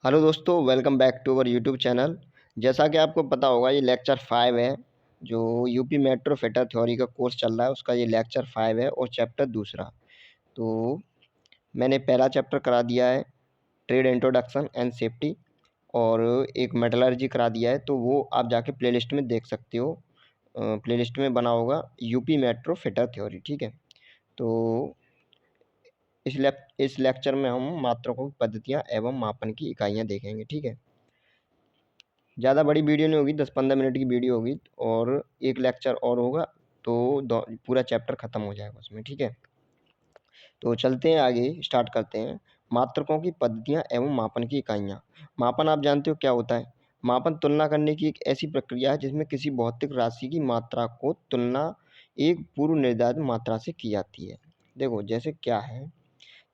Hello दोस्तों, welcome back to our YouTube channel. जैसा कि आपको पता होगा, ये लेक्चर 5 है। जो यूपी मेट्रो फिटर थ्योरी का कोर्स चल रहा है, उसका ये लेक्चर 5 है और चैप्टर दूसरा। तो मैंने पहला चैप्टर करा दिया है, ट्रेड इंट्रोडक्शन एंड सेफ्टी, और एक मेटलर्जी करा दिया है। तो वो आप जाके प्लेलिस्ट में देख सकते हो। प्लेलिस्ट में बना होगा यूपी मेट्रो फिटर थ्योरी, ठीक है। तो इस लेक्चर में हम मात्रकों की पद्धतियाँ एवं मापन की इकाइयाँ देखेंगे, ठीक है। ज़्यादा बड़ी वीडियो नहीं होगी, 10-15 मिनट की वीडियो होगी और एक लेक्चर और होगा, तो पूरा चैप्टर ख़त्म हो जाएगा उसमें, ठीक है। तो चलते हैं आगे, स्टार्ट करते हैं। मात्रकों की पद्धतियाँ एवं मापन की इकाइयाँ। मापन आप जानते हो क्या होता है? मापन तुलना करने की एक ऐसी प्रक्रिया है जिसमें किसी भौतिक राशि की मात्रा को तुलना एक पूर्व निर्धारित मात्रा से की जाती है। देखो जैसे क्या है,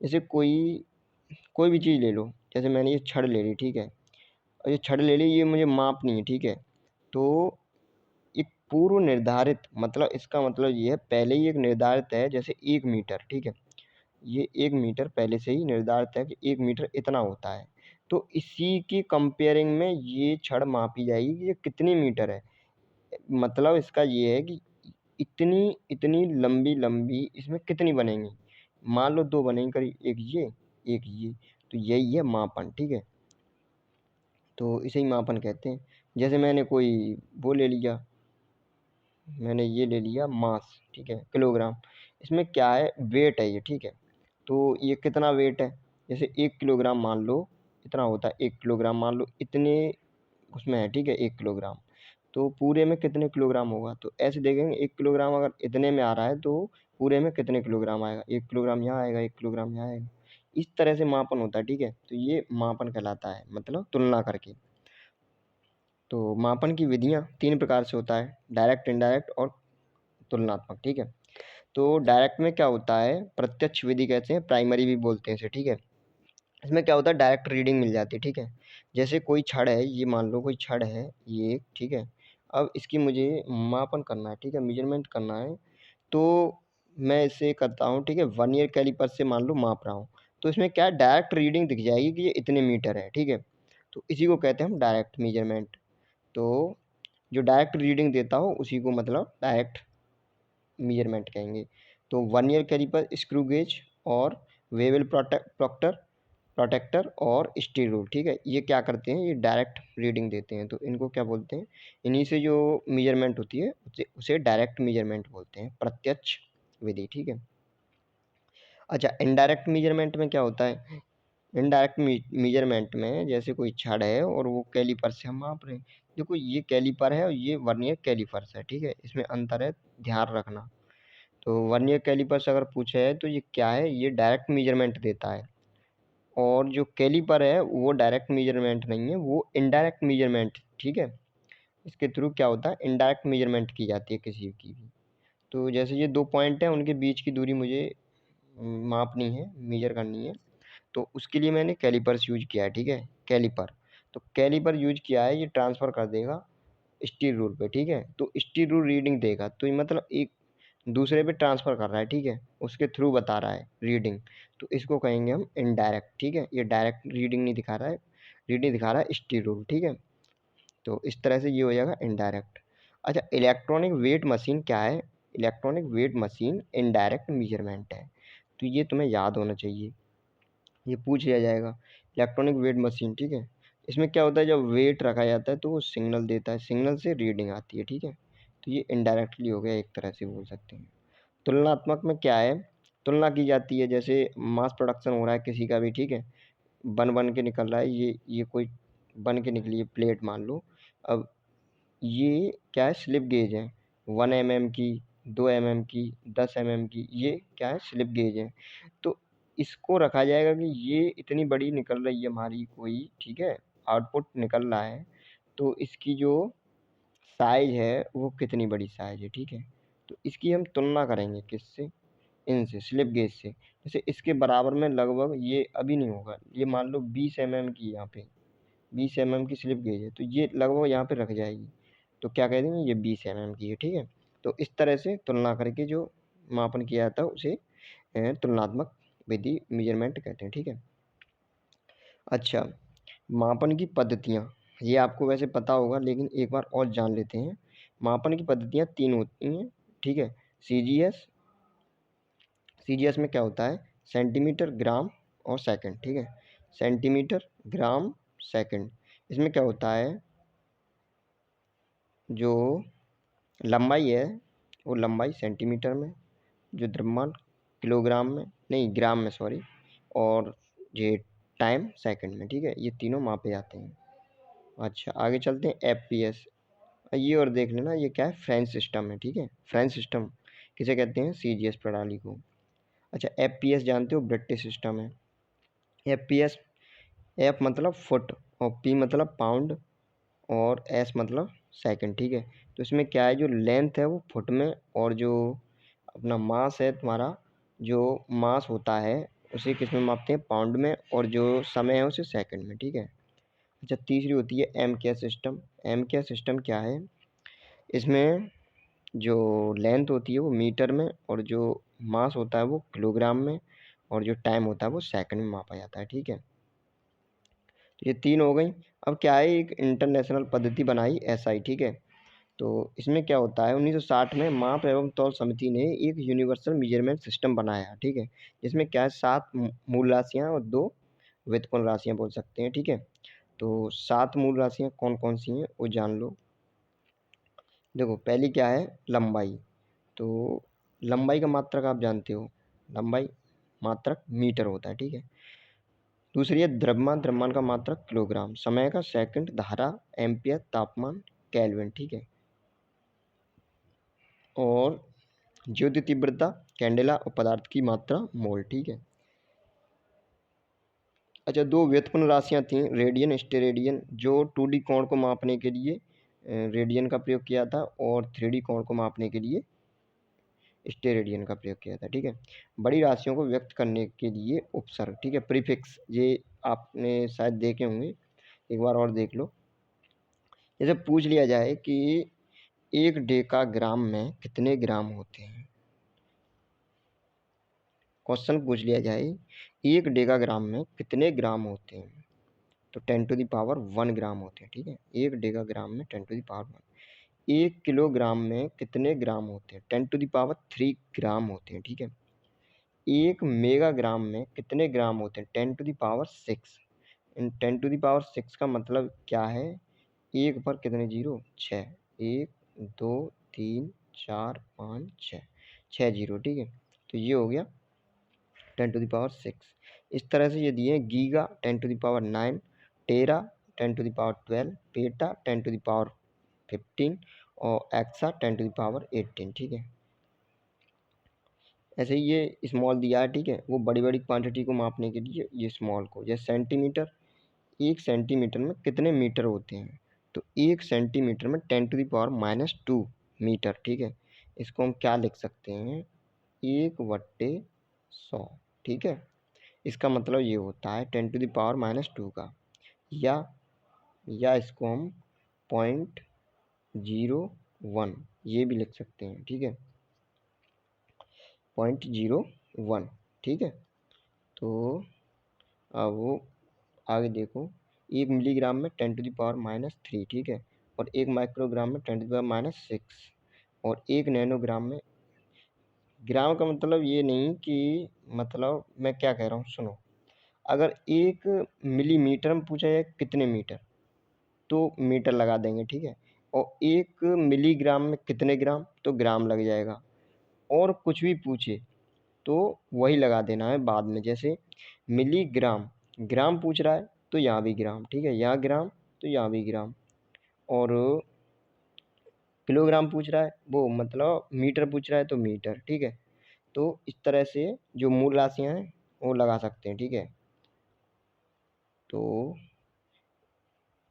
जैसे कोई कोई भी चीज़ ले लो। जैसे मैंने ये छड़ ले ली, ठीक है, और ये छड़ ले ली, ये मुझे मापनी है, ठीक है। तो एक पूर्व निर्धारित मतलब इसका मतलब ये है, पहले ही एक निर्धारित है, जैसे 1 मीटर, ठीक है। ये 1 मीटर पहले से ही निर्धारित है कि 1 मीटर इतना होता है। तो इसी की कंपेयरिंग में ये छड़ मापी जाएगी कि ये कितनी मीटर है। मतलब इसका ये है कि इतनी इतनी लंबी-लंबी इसमें कितनी बनेंगी। मान लो 2 बनेंगी करीब, एक ये, एक ये। तो यही है मापन, ठीक है। तो इसे ही मापन कहते हैं। जैसे मैंने कोई वो ले लिया, मैंने ये ले लिया मास, ठीक है, किलोग्राम। इसमें क्या है, वेट है ये, ठीक है। तो ये कितना वेट है, जैसे 1 किलोग्राम मान लो, इतना होता है 1 किलोग्राम, मान लो इतने उसमें है, ठीक है, 1 किलोग्राम। तो पूरे में कितने किलोग्राम होगा, तो ऐसे देखेंगे 1 किलोग्राम अगर इतने में आ रहा है तो पूरे में कितने किलोग्राम आएगा। 1 किलोग्राम यहाँ आएगा, 1 किलोग्राम यहाँ आएगा। इस तरह से मापन होता है, ठीक है। तो ये मापन कहलाता है, मतलब तुलना करके। तो मापन की विधियाँ 3 प्रकार से होता है, डायरेक्ट, इनडायरेक्ट और तुलनात्मक, ठीक है। तो डायरेक्ट में क्या होता है, प्रत्यक्ष विधि कहते हैं, प्राइमरी भी बोलते हैं इसे, ठीक है। इसमें क्या होता है, डायरेक्ट रीडिंग मिल जाती है, ठीक है। जैसे कोई छड़ है, ये मान लो कोई छड़ है ये, ठीक है। अब इसकी मुझे मापन करना है, ठीक है, मेजरमेंट करना है। तो मैं इसे करता हूँ, ठीक है, वर्नियर कैलिपर से मान लो माप रहा हूँ। तो इसमें क्या है, डायरेक्ट रीडिंग दिख जाएगी कि ये इतने मीटर है, ठीक है। तो इसी को कहते हैं हम डायरेक्ट मेजरमेंट। तो जो डायरेक्ट रीडिंग देता हो उसी को मतलब डायरेक्ट मेजरमेंट कहेंगे। तो वर्नियर कैलिपर, स्क्रू गेज और वेबल प्रोट्रैक्टर प्रोटेक्टर और स्टील रूल, ठीक है, ये क्या करते हैं, ये डायरेक्ट रीडिंग देते हैं। तो इनको क्या बोलते हैं, इन्हीं से जो मेजरमेंट होती है उसे उसे डायरेक्ट मेजरमेंट बोलते हैं, प्रत्यक्ष विधि, ठीक है। अच्छा, इनडायरेक्ट मेजरमेंट में क्या होता है, इनडायरेक्ट मेजरमेंट में जैसे कोई छड़ है और वो कैलिपर से हम माप रहे हैं। देखो ये कैलिपर है और ये वर्नियर कैलिपर्स है, ठीक है, इसमें अंतर है, ध्यान रखना। तो वर्नियर कैलिपर्स अगर पूछे है तो ये क्या है, ये डायरेक्ट मेजरमेंट देता है। और जो कैलिपर है वो डायरेक्ट मेजरमेंट नहीं है, वो इनडायरेक्ट मेजरमेंट, ठीक है। इसके थ्रू क्या होता है, इनडायरेक्ट मेजरमेंट की जाती है किसी की भी। तो जैसे ये 2 पॉइंट हैं, उनके बीच की दूरी मुझे मापनी है, मेजर करनी है। तो उसके लिए मैंने कैलिपर्स यूज किया है, ठीक है, कैलिपर। तो कैलिपर यूज किया है, ये ट्रांसफ़र कर देगा स्टील रूल पे, ठीक है। तो स्टील रूल रीडिंग देगा, तो ये मतलब एक दूसरे पे ट्रांसफ़र कर रहा है, ठीक है, उसके थ्रू बता रहा है रीडिंग। तो इसको कहेंगे हम इनडायरेक्ट, ठीक है। ये डायरेक्ट रीडिंग नहीं दिखा रहा है, रीडिंग दिखा रहा है स्टील रूल, ठीक है। तो इस तरह से ये हो जाएगा इनडायरेक्ट। अच्छा, इलेक्ट्रॉनिक वेट मशीन क्या है, electronic weight machine indirect measurement है। तो ये तुम्हें याद होना चाहिए, ये पूछ लिया जाएगा, इलेक्ट्रॉनिक वेट मशीन, ठीक है। इसमें क्या होता है, जब वेट रखा जाता है तो वो सिग्नल देता है, सिग्नल से रीडिंग आती है, ठीक है। तो ये इनडायरेक्टली हो गया, एक तरह से बोल सकते हैं। तुलनात्मक में क्या है, तुलना की जाती है, जैसे मास प्रोडक्शन हो रहा है किसी का भी, ठीक है, बन के निकल रहा है, ये कोई बन के निकली है प्लेट मान लो। अब ये क्या है, स्लिप गेज है, 1 mm की, 2 mm की, 10 mm की, ये क्या है, स्लिप गेज है। तो इसको रखा जाएगा कि ये इतनी बड़ी निकल रही है हमारी कोई, ठीक है, आउटपुट निकल रहा है। तो इसकी जो साइज़ है वो कितनी बड़ी साइज़ है, ठीक है। तो इसकी हम तुलना करेंगे किससे, इनसे, स्लिप गेज से। जैसे इसके बराबर में लगभग ये अभी नहीं होगा, ये मान लो 20 mm की, यहाँ पे 20 mm की स्लिप गेज है, तो ये लगभग यहाँ पे रख जाएगी। तो क्या कह देंगे, ये 20 mm की है, ठीक है। तो इस तरह से तुलना करके जो मापन किया जाता है उसे तुलनात्मक विधि मेजरमेंट कहते हैं, ठीक है। अच्छा, मापन की पद्धतियाँ, ये आपको वैसे पता होगा लेकिन एक बार और जान लेते हैं। मापन की पद्धतियाँ 3 होती हैं, ठीक है। सीजीएस, सीजीएस में क्या होता है, सेंटीमीटर, ग्राम और सेकंड, ठीक है। सेंटीमीटर, ग्राम, सेकंड। इसमें क्या होता है, जो लंबाई है वो लंबाई सेंटीमीटर में, जो द्रव्यमान किलोग्राम में, नहीं ग्राम में सॉरी, और ये टाइम सेकंड में, ठीक है। ये तीनों मापे जाते हैं। अच्छा आगे चलते हैं, एफपीएस। ये और देख लेना, ये क्या है, फ्रेंच सिस्टम है, ठीक है। फ्रेंच सिस्टम किसे कहते हैं, सीजीएस प्रणाली को। अच्छा एफपीएस जानते हो, ब्रिटिश सिस्टम है। एफपीएस, एफ मतलब फुट और पी मतलब पाउंड और एस मतलब सेकंड, ठीक है। तो इसमें क्या है, जो लेंथ है वो फुट में, और जो अपना मास है तुम्हारा, जो मास होता है उसे किस में मापते हैं, पाउंड में, और जो समय है उसे सेकंड में, ठीक है। अच्छा तीसरी होती है एम के सिस्टम। एम के सिस्टम क्या है, इसमें जो लेंथ होती है वो मीटर में, और जो मास होता है वो किलोग्राम में, और जो टाइम होता है वो सेकंड में मापा जाता है, ठीक है। तो ये 3 हो गई। अब क्या है, एक इंटरनेशनल पद्धति बनाई एसआई, ठीक है। तो इसमें क्या होता है, 1960 में माप एवं तौल समिति ने एक यूनिवर्सल मेजरमेंट सिस्टम बनाया, ठीक है। जिसमें क्या है, 7 मूल राशियाँ और 2 व्युत्पन्न राशियाँ बोल सकते हैं, ठीक है। तो 7 मूल राशियाँ कौन कौन सी हैं वो जान लो। देखो पहली क्या है, लंबाई। तो लंबाई का मात्रक आप जानते हो, लंबाई मात्रक मीटर होता है, ठीक है। दूसरी है द्रव्यमान, द्रव्यमान का मात्रक किलोग्राम, समय का सेकंड, धारा एम्पियर, तापमान केल्विन, ठीक है। और ज्योति तीव्रता कैंडेला, और पदार्थ की मात्रा मोल, ठीक है। अच्छा 2 व्युत्पन्न राशियाँ थीं, रेडियन, स्टेरेडियन, जो 2D कोण को मापने के लिए रेडियन का प्रयोग किया था, और 3D कोण को मापने के लिए स्टेरेडियन का प्रयोग किया था, ठीक है। बड़ी राशियों को व्यक्त करने के लिए उपसर्ग, ठीक है, प्रीफिक्स, ये आपने शायद देखे होंगे, एक बार और देख लो। जैसे पूछ लिया जाए कि 1 डेकाग्राम में कितने ग्राम होते हैं, क्वेश्चन पूछ लिया जाए 1 डेकाग्राम में कितने ग्राम होते हैं, तो 10⁻1 ग्राम होते हैं, ठीक है। 1 डेकाग्राम में 10⁻1। 1 किलोग्राम में कितने ग्राम होते हैं, 10⁻3 ग्राम होते हैं, ठीक है। 1 मेगाग्राम में कितने ग्राम होते हैं, 10⁻6। इन 10⁻6 का मतलब क्या है, एक पर कितने जीरो, 6, 1 2 3 4 5 6, 6 जीरो, ठीक है। तो ये हो गया 10⁻6। इस तरह से ये दिए हैं, गीगा 10⁻9, टेरा 10⁻12, पेटा 10⁻15 और एक्सा 10⁻18, ठीक है। ऐसे ही ये स्मॉल दिया है, ठीक है, वो बड़ी बड़ी क्वांटिटी को मापने के लिए ये स्मॉल को, जैसे सेंटीमीटर, 1 सेंटीमीटर में कितने मीटर होते हैं, तो 1 सेंटीमीटर में 10⁻2 मीटर, ठीक है। इसको हम क्या लिख सकते हैं, 1/100, ठीक है। इसका मतलब ये होता है 10⁻2 का, या इसको हम 0.01 ये भी लिख सकते हैं, ठीक है, 0.01, ठीक है। तो अब वो आगे देखो, 1 मिलीग्राम में 10⁻3, ठीक है, और 1 माइक्रोग्राम में 10⁻6, और 1 नैनोग्राम में, ग्राम का मतलब ये नहीं कि, मतलब मैं क्या कह रहा हूँ सुनो, अगर 1 मिलीमीटर में पूछा जाए कितने मीटर, तो मीटर लगा देंगे, ठीक है। और 1 मिलीग्राम में कितने ग्राम, तो ग्राम लग जाएगा। और कुछ भी पूछे तो वही लगा देना है बाद में, जैसे मिलीग्राम, ग्राम पूछ रहा है तो यहाँ भी ग्राम, ठीक है, यहाँ ग्राम तो यहाँ भी ग्राम। और किलोग्राम पूछ रहा है, वो मतलब मीटर पूछ रहा है तो मीटर, ठीक है। तो इस तरह से जो मूल राशियाँ हैं वो लगा सकते हैं, ठीक है। तो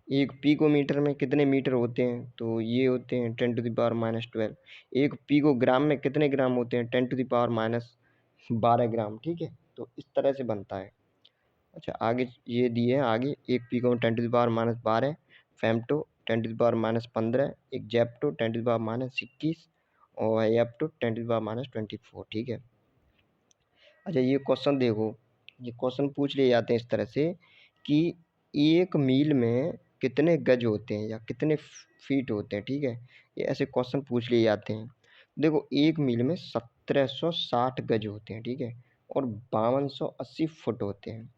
1 पिकोमीटर में कितने मीटर होते हैं, तो ये होते हैं 10⁻12। 1 पिकोग्राम में कितने ग्राम होते हैं, 10⁻12 ग्राम, ठीक है। तो इस तरह से बनता है। अच्छा आगे ये दिए हैं, आगे 1 पिको 10⁻12, फेम्टो 10⁻15, एक जेप्टो 10⁻21, और एप्टो 10⁻24, ठीक है। अच्छा ये क्वेश्चन देखो, ये क्वेश्चन पूछ लिए जाते हैं इस तरह से कि एक मील में कितने गज होते हैं या कितने फीट होते हैं, ठीक है। ये ऐसे क्वेश्चन पूछ लिए जाते हैं। देखो, एक मील में 1760 गज होते हैं, ठीक है, और 5280 फुट होते हैं।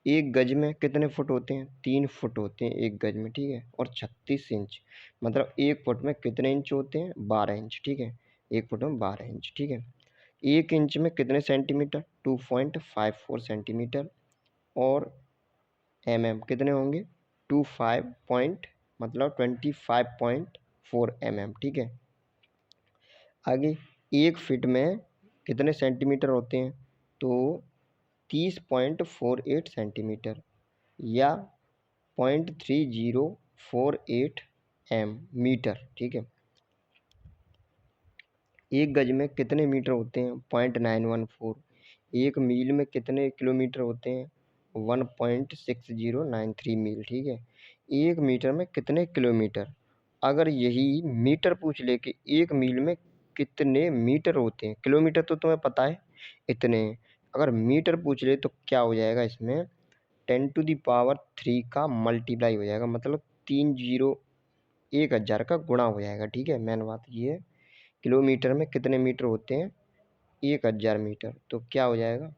एक गज में कितने फुट होते हैं? 3 फुट होते हैं एक गज में, ठीक है, और 36 इंच, मतलब एक फुट में कितने इंच होते हैं? 12 इंच, ठीक है। एक फुट में 12 इंच, ठीक है। एक इंच में कितने सेंटीमीटर? 2.54 सेंटीमीटर। और कितने होंगे? 25 पॉइंट, मतलब 25.4 ठीक है। आगे, एक फीट में कितने सेंटीमीटर होते हैं? तो 30.48 सेंटीमीटर, या 0.3048 मीटर, ठीक है। एक गज में कितने मीटर होते हैं? 0.914। एक मील में कितने किलोमीटर होते हैं? 1.6093 मील, ठीक है। एक मीटर में कितने किलोमीटर? अगर यही मीटर पूछ ले कि एक मील में कितने मीटर होते हैं, किलोमीटर तो तुम्हें पता है इतने। अगर मीटर पूछ ले तो क्या हो जाएगा इसमें? 10⁻³ का मल्टीप्लाई हो जाएगा, मतलब 1000 का गुणा हो जाएगा, ठीक है। मेन बात ये है, किलोमीटर में कितने मीटर होते हैं? 1000 मीटर, तो क्या हो जाएगा?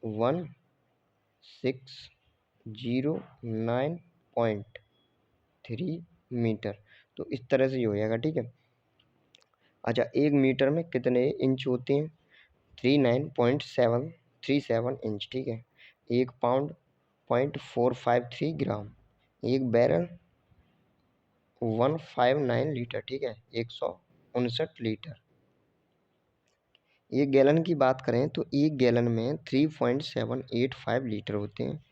1609.3 मीटर। तो इस तरह से ही हो जाएगा, ठीक है। अच्छा, एक मीटर में कितने इंच होते हैं? 39.737 इंच, ठीक है। एक पाउंड 0.453 ग्राम। एक बैरल 159 लीटर, ठीक है, 159 लीटर। एक गैलन की बात करें तो एक गैलन में 3.785 लीटर होते हैं।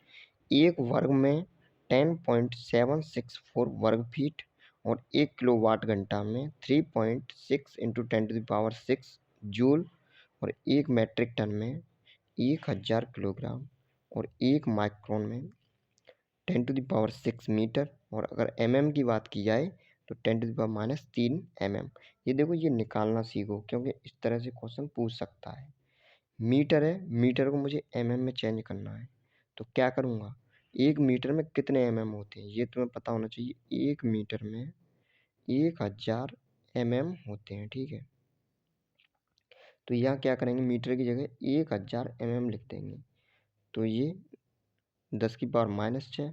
एक वर्ग में 10.764 वर्ग फीट, और 1 किलोवाट घंटा में 3.6 इंटू 10⁻6 जूल, और एक मैट्रिक टन में 1000 किलोग्राम, और एक माइक्रोन में 10⁻6 मीटर। और अगर की बात की जाए तो 10⁻³ ये देखो, ये निकालना सीखो, क्योंकि इस तरह से क्वेश्चन पूछ सकता है। मीटर है, मीटर को मुझे में चेंज करना है, तो क्या करूँगा? एक मीटर में कितने होते हैं ये तुम्हें पता होना चाहिए। एक मीटर में 1000 होते हैं, ठीक है। तो यहाँ क्या करेंगे? मीटर की जगह 1000 लिख देंगे। तो ये 10⁻⁻6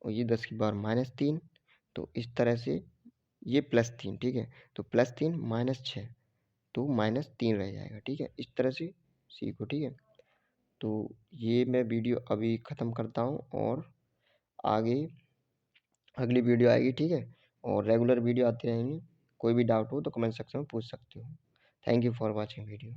और ये 10⁻⁻3। तो इस तरह से ये +3, ठीक है। तो +3 -6, तो -3 रह जाएगा, ठीक है। इस तरह से सीखो, ठीक है। तो ये मैं वीडियो अभी ख़त्म करता हूँ, और आगे अगली वीडियो आएगी, ठीक है। और रेगुलर वीडियो आती रहेंगी। कोई भी डाउट हो तो कमेंट सेक्शन में पूछ सकते हो। Thank you for watching video.